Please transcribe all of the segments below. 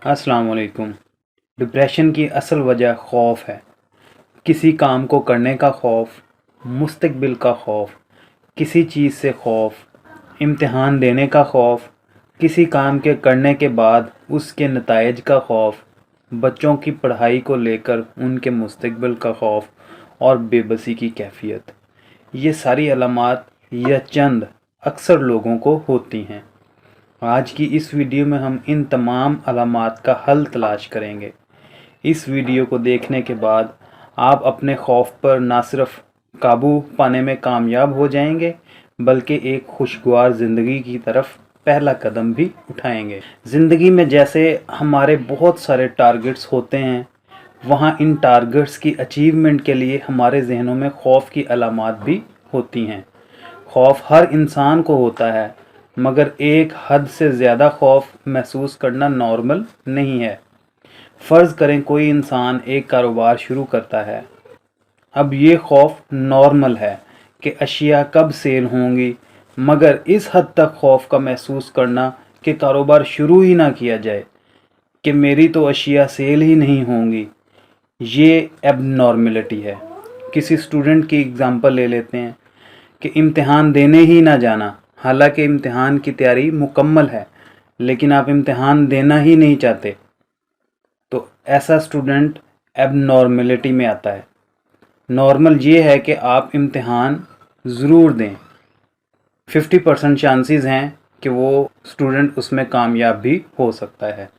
अस्सलाम वालेकुम। डिप्रेशन की असल वजह खौफ है। किसी काम को करने का खौफ, मुस्तकबिल का खौफ, किसी चीज़ से खौफ, इम्तिहान देने का खौफ, किसी काम के करने के बाद उसके नताइज का खौफ, बच्चों की पढ़ाई को लेकर उनके मुस्तकबिल का खौफ और बेबसी की कैफियत। ये सारी अलामात या चंद अक्सर लोगों को होती हैं। आज की इस वीडियो में हम इन तमाम अलामात का हल तलाश करेंगे। इस वीडियो को देखने के बाद आप अपने खौफ पर ना सिर्फ काबू पाने में कामयाब हो जाएंगे बल्कि एक खुशगवार ज़िंदगी की तरफ पहला कदम भी उठाएंगे। ज़िंदगी में जैसे हमारे बहुत सारे टारगेट्स होते हैं, वहाँ इन टारगेट्स की अचीवमेंट के लिए हमारे जहनों में खौफ की अलामात भी होती हैं। खौफ हर इंसान को होता है, मगर एक हद से ज़्यादा खौफ महसूस करना नॉर्मल नहीं है। फ़र्ज़ करें कोई इंसान एक कारोबार शुरू करता है। अब ये खौफ नॉर्मल है कि अशिया कब सेल होंगी, मगर इस हद तक खौफ का महसूस करना कि कारोबार शुरू ही ना किया जाए, कि मेरी तो अशिया सेल ही नहीं होंगी, ये एबनॉर्मलिटी है। किसी स्टूडेंट की एग्ज़ाम्पल ले लेते हैं कि इम्तिहान देने ही ना जाना, हालांकि इम्तिहान की तैयारी मुकम्मल है लेकिन आप इम्तिहान देना ही नहीं चाहते, तो ऐसा स्टूडेंट एबनॉर्मलिटी में आता है। नॉर्मल ये है कि आप इम्तिहान ज़रूर दें, 50% चांसेस हैं कि वो स्टूडेंट उसमें कामयाब भी हो सकता है।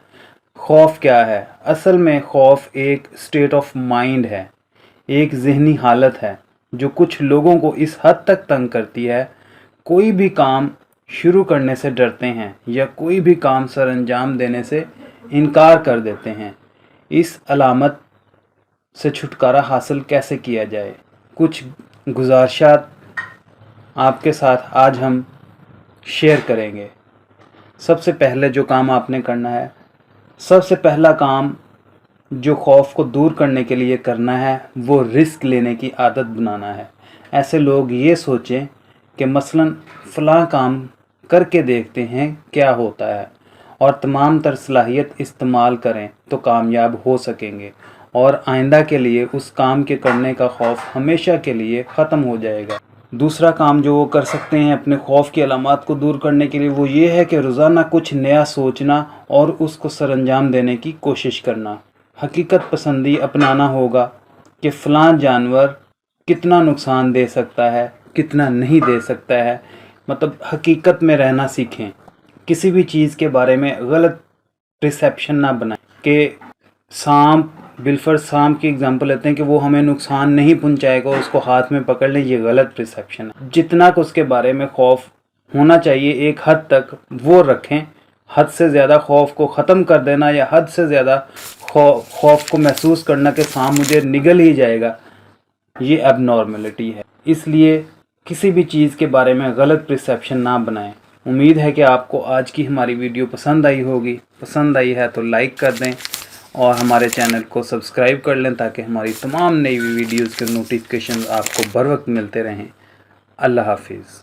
खौफ क्या है? असल में खौफ एक स्टेट ऑफ माइंड है, एक ज़हनी हालत है जो कुछ लोगों को इस हद तक तंग करती है, कोई भी काम शुरू करने से डरते हैं या कोई भी काम सर अंजाम देने से इनकार कर देते हैं। इस अलामत से छुटकारा हासिल कैसे किया जाए? कुछ गुजारिशात आपके साथ आज हम शेयर करेंगे। सबसे पहले जो काम आपने करना है, सबसे पहला काम जो खौफ को दूर करने के लिए करना है, वो रिस्क लेने की आदत बनाना है। ऐसे लोग ये सोचें कि मसलन फ़लाँ काम करके देखते हैं क्या होता है और तमाम तर सलाहियत इस्तेमाल करें तो कामयाब हो सकेंगे और आइंदा के लिए उस काम के करने का खौफ हमेशा के लिए ख़त्म हो जाएगा। दूसरा काम जो वो कर सकते हैं अपने खौफ की अलामात को दूर करने के लिए, वो ये है कि रोज़ाना कुछ नया सोचना और उसको सरअंजाम देने की कोशिश करना। हकीकत पसंदी अपनाना होगा कि फ़लाँ जानवर कितना नुकसान दे सकता है, कितना नहीं दे सकता है। मतलब हकीकत में रहना सीखें। किसी भी चीज़ के बारे में गलत परसेप्शन ना बनाएं कि सांप, बिलफर सांप की एग्जांपल लेते हैं कि वो हमें नुकसान नहीं पहुंचाएगा, उसको हाथ में पकड़ लें, ये गलत परसेप्शन है। जितना को उसके बारे में खौफ होना चाहिए एक हद तक वो रखें। हद से ज़्यादा खौफ को ख़त्म कर देना या हद से ज़्यादा खौफ को महसूस करना कि सांप मुझे निगल ही जाएगा, ये एबनॉर्मलिटी है। इसलिए किसी भी चीज़ के बारे में गलत परसेप्शन ना बनाएं। उम्मीद है कि आपको आज की हमारी वीडियो पसंद आई होगी। पसंद आई है तो लाइक कर दें और हमारे चैनल को सब्सक्राइब कर लें ताकि हमारी तमाम नई वीडियोज़ के नोटिफिकेशन आपको बर वक्त मिलते रहें। अल्लाह हाफिज़।